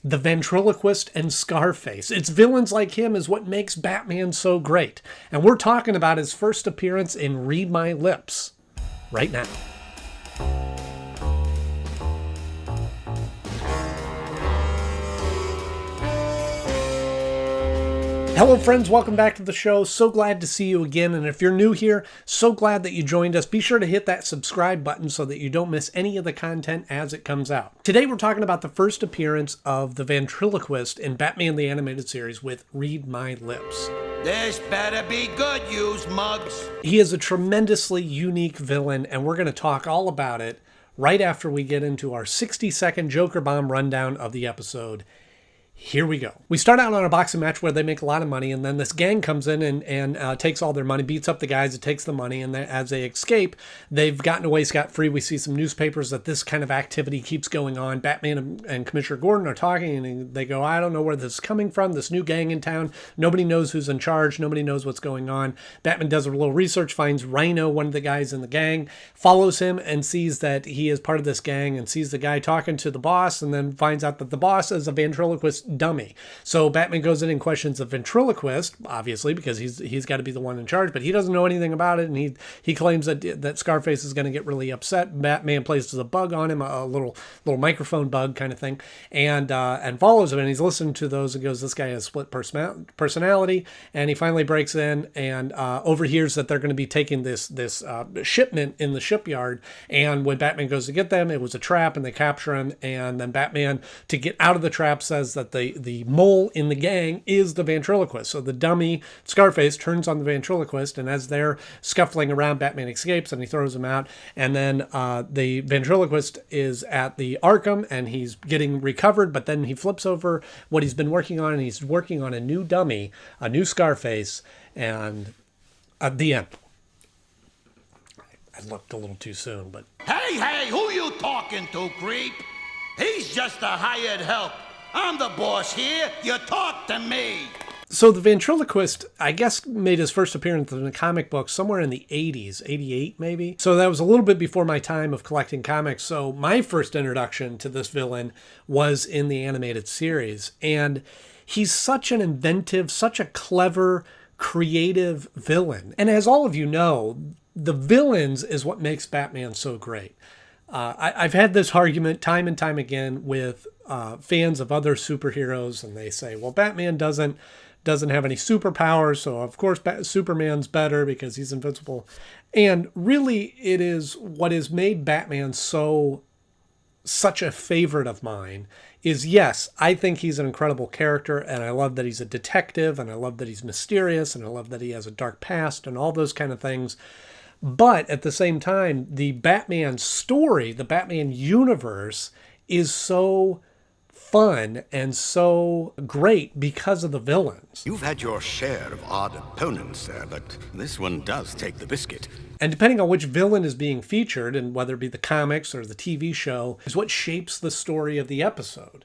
The Ventriloquist and Scarface. It's villains like him is what makes Batman so great. And we're talking about his first appearance in Read My Lips right now. Hello friends, welcome back to the show. So glad to see you again, and if you're new here, so glad that you joined us. Be sure to hit that subscribe button so that you don't miss any of the content as it comes out. Today we're talking about the first appearance of the Ventriloquist in Batman the Animated Series with Read My Lips. This better be good, you mugs. He is a tremendously unique villain, and we're going to talk all about it right after we get into our 60-second Joker Bomb rundown of the episode. Here we go. We start out on a boxing match where they make a lot of money, and then this gang comes in and takes all their money, beats up the guys that takes the money, and as they escape, they've gotten away scot-free. We see some newspapers that this kind of activity keeps going on. Batman and Commissioner Gordon are talking, and they go, I don't know where this is coming from, this new gang in town. Nobody knows who's in charge. Nobody knows what's going on. Batman does a little research, finds Rhino, one of the guys in the gang, follows him and sees that he is part of this gang and sees the guy talking to the boss, and then finds out that the boss is a ventriloquist dummy. So Batman goes in and questions the ventriloquist, obviously, because he's got to be the one in charge, but he doesn't know anything about it, and he claims that Scarface is going to get really upset. Batman places a bug on him, a little microphone bug kind of thing, and follows him, and he's listening to those and goes, this guy has split personality, and he finally breaks in and overhears that they're going to be taking this shipment in the shipyard, and when Batman goes to get them, it was a trap, and they capture him, and then Batman, to get out of the trap, says that the mole in the gang is the ventriloquist. So the dummy Scarface turns on the ventriloquist, and as they're scuffling around, Batman escapes and he throws him out. And then the ventriloquist is at the Arkham and he's getting recovered, but then he flips over what he's been working on, and he's working on a new dummy, a new Scarface, and at the end. I looked a little too soon, but... Hey, who you talking to, creep? He's just a hired help. I'm the boss here. You talk to me. So the ventriloquist, I guess, made his first appearance in a comic book somewhere in the 80s, 88 maybe. So that was a little bit before my time of collecting comics. So my first introduction to this villain was in the animated series. And he's such an inventive, such a clever, creative villain. And as all of you know, the villains is what makes Batman so great. I've had this argument time and time again with fans of other superheroes, and they say, well, Batman doesn't have any superpowers, so of course Superman's better because he's invincible. And really, it is what has made Batman such a favorite of mine is, yes, I think he's an incredible character, and I love that he's a detective, and I love that he's mysterious, and I love that he has a dark past, and all those kind of things. But at the same time, the Batman story, the Batman universe is so fun and so great because of the villains. You've had your share of odd opponents, sir, but this one does take the biscuit. And depending on which villain is being featured, and whether it be the comics or the TV show, is what shapes the story of the episode.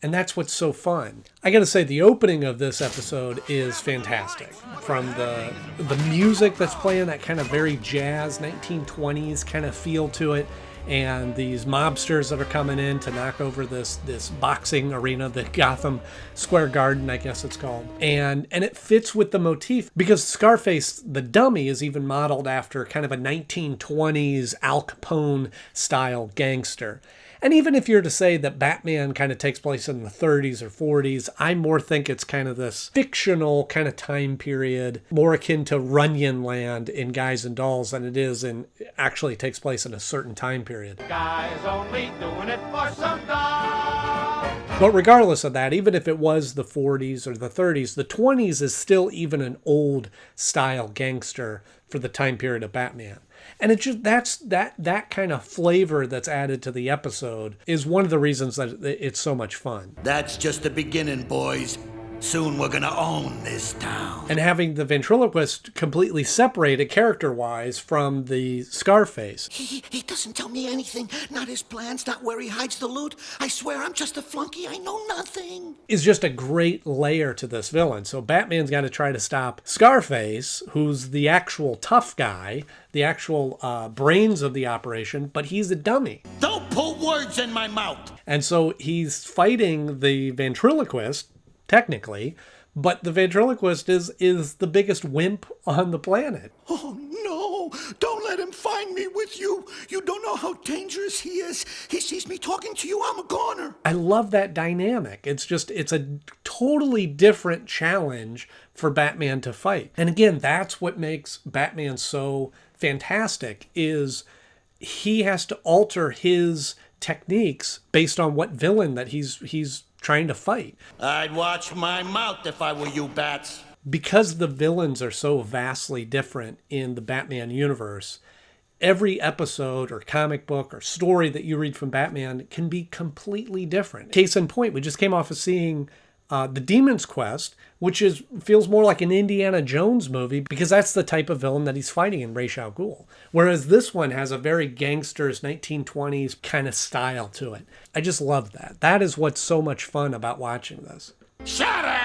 And that's what's so fun. I gotta say, the opening of this episode is fantastic. From the music that's playing, that kind of very jazz 1920s kind of feel to it, and these mobsters that are coming in to knock over this boxing arena, the Gotham Square Garden, I guess it's called. And it fits with the motif, because Scarface, the dummy, is even modeled after kind of a 1920s Al Capone style gangster. And even if you're to say that Batman kind of takes place in the 30s or 40s, I more think it's kind of this fictional kind of time period, more akin to Runyon Land in Guys and Dolls than it is in actually takes place in a certain time period. Guys only doing it for some dollars. But regardless of that, even if it was the 40s or the 30s, the 20s is still even an old style gangster for the time period of Batman. And it just that kind of flavor that's added to the episode is one of the reasons that it's so much fun. That's just the beginning, boys. Soon we're gonna own this town. And having the ventriloquist completely separated character-wise from the Scarface. He doesn't tell me anything. Not his plans, not where he hides the loot. I swear I'm just a flunky. I know nothing. Is just a great layer to this villain. So Batman's got to try to stop Scarface, who's the actual tough guy, the actual brains of the operation, but he's a dummy. Don't put words in my mouth. And so he's fighting the ventriloquist, technically, but the ventriloquist is the biggest wimp on the planet. Oh, no. Don't let him find me with you. You don't know how dangerous he is. He sees me talking to you, I'm a goner. I love that dynamic. It's a totally different challenge for Batman to fight. And again, that's what makes Batman so fantastic, is he has to alter his techniques based on what villain that he's trying to fight. I'd watch my mouth if I were you, Bats. Because the villains are so vastly different in the Batman universe, every episode or comic book or story that you read from Batman can be completely different. Case in point, we just came off of seeing The Demon's Quest, which feels more like an Indiana Jones movie, because that's the type of villain that he's fighting in Ra's al Ghul. Whereas this one has a very gangsters 1920s kind of style to it. I just love that. That is what's so much fun about watching this. Shut up!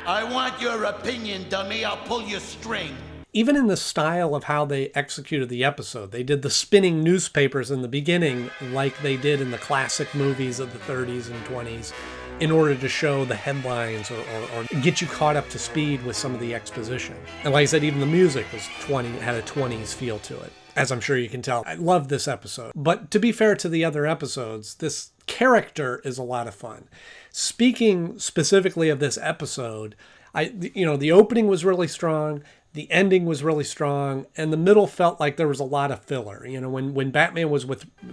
I want your opinion, dummy. I'll pull your string. Even in the style of how they executed the episode, they did the spinning newspapers in the beginning like they did in the classic movies of the 30s and 20s in order to show the headlines or get you caught up to speed with some of the exposition. And like I said, even the music had a 20s feel to it, as I'm sure you can tell. I love this episode. But to be fair to the other episodes, this character is a lot of fun. Speaking specifically of this episode, the opening was really strong. The ending was really strong, and the middle felt like there was a lot of filler. When Batman was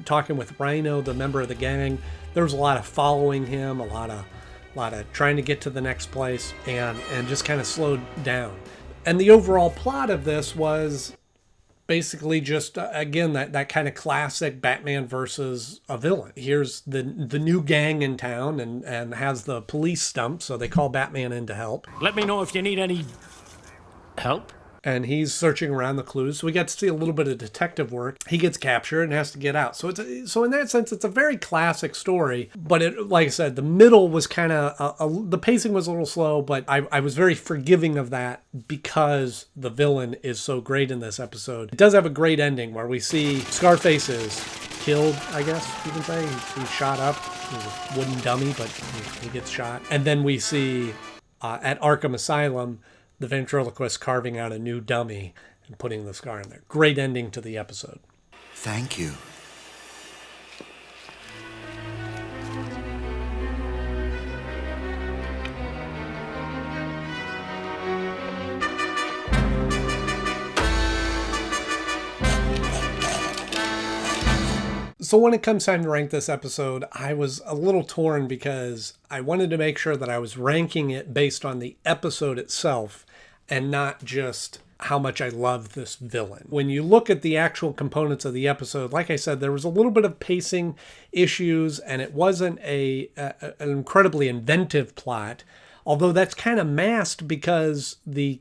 talking with Rhino, the member of the gang, there was a lot of following him, a lot of trying to get to the next place, and just kind of slowed down. And the overall plot of this was basically just, again, that kind of classic Batman versus a villain. Here's the new gang in town and has the police stump, so they call Batman in to help. Let me know if you need any help. And he's searching around the clues. So we get to see a little bit of detective work. He gets captured and has to get out. So so in that sense, it's a very classic story. But like I said, the middle was kind of, the pacing was a little slow, but I was very forgiving of that because the villain is so great in this episode. It does have a great ending where we see Scarface is killed, I guess you can say. He's shot up. He's a wooden dummy, but he gets shot. And then we see at Arkham Asylum, the ventriloquist carving out a new dummy and putting the scar in there. Great ending to the episode. Thank you. So when it comes time to rank this episode, I was a little torn because I wanted to make sure that I was ranking it based on the episode itself and not just how much I love this villain. When you look at the actual components of the episode, like I said, there was a little bit of pacing issues and it wasn't an incredibly inventive plot, although that's kind of masked because the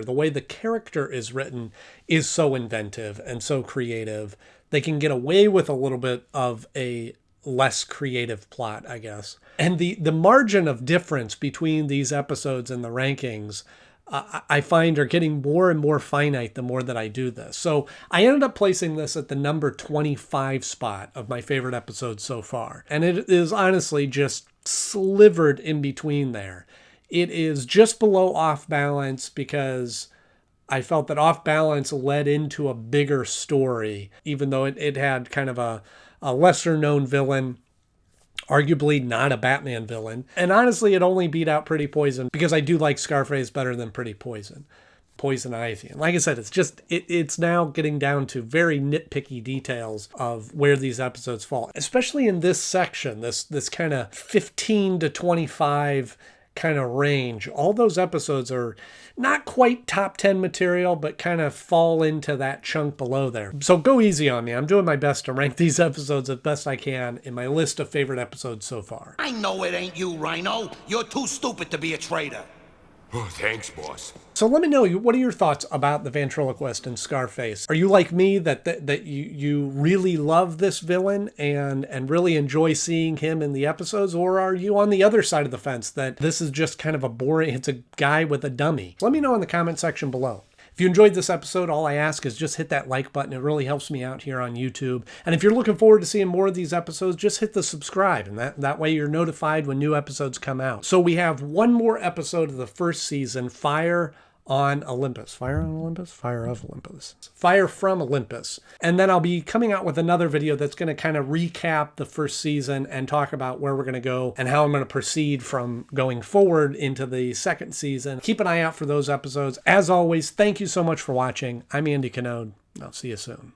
way the character is written is so inventive and so creative. They can get away with a little bit of a less creative plot, I guess. And the margin of difference between these episodes and the rankings, I find are getting more and more finite the more that I do this. So I ended up placing this at the number 25 spot of my favorite episodes so far. And it is honestly just slivered in between there. It is just below Off Balance because I felt that Off Balance led into a bigger story, even though it had kind of a lesser known villain, arguably not a Batman villain. And honestly, it only beat out Pretty Poison because I do like Scarface better than Pretty Poison. Poison Ivy. And like I said, it's now getting down to very nitpicky details of where these episodes fall, especially in this section, this kind of 15 to 25 kind of range. All those episodes are not quite top 10 material, but kind of fall into that chunk below there. So go easy on me. I'm doing my best to rank these episodes as best I can in my list of favorite episodes so far. I know it ain't you, Rhino. You're too stupid to be a traitor. Oh, thanks, boss. So let me know, what are your thoughts about the Ventriloquist and Scarface? Are you like me that you really love this villain and really enjoy seeing him in the episodes? Or are you on the other side of the fence that this is just kind of it's a guy with a dummy? Let me know in the comment section below. If you enjoyed this episode, all I ask is just hit that like button. It really helps me out here on YouTube. And if you're looking forward to seeing more of these episodes, just hit the subscribe. And that way you're notified when new episodes come out. So we have one more episode of the first season, Fire on Olympus. Fire on Olympus? Fire of Olympus. Fire from Olympus. And then I'll be coming out with another video that's going to kind of recap the first season and talk about where we're going to go and how I'm going to proceed from going forward into the second season. Keep an eye out for those episodes. As always, thank you so much for watching. I'm Andy Knode. I'll see you soon.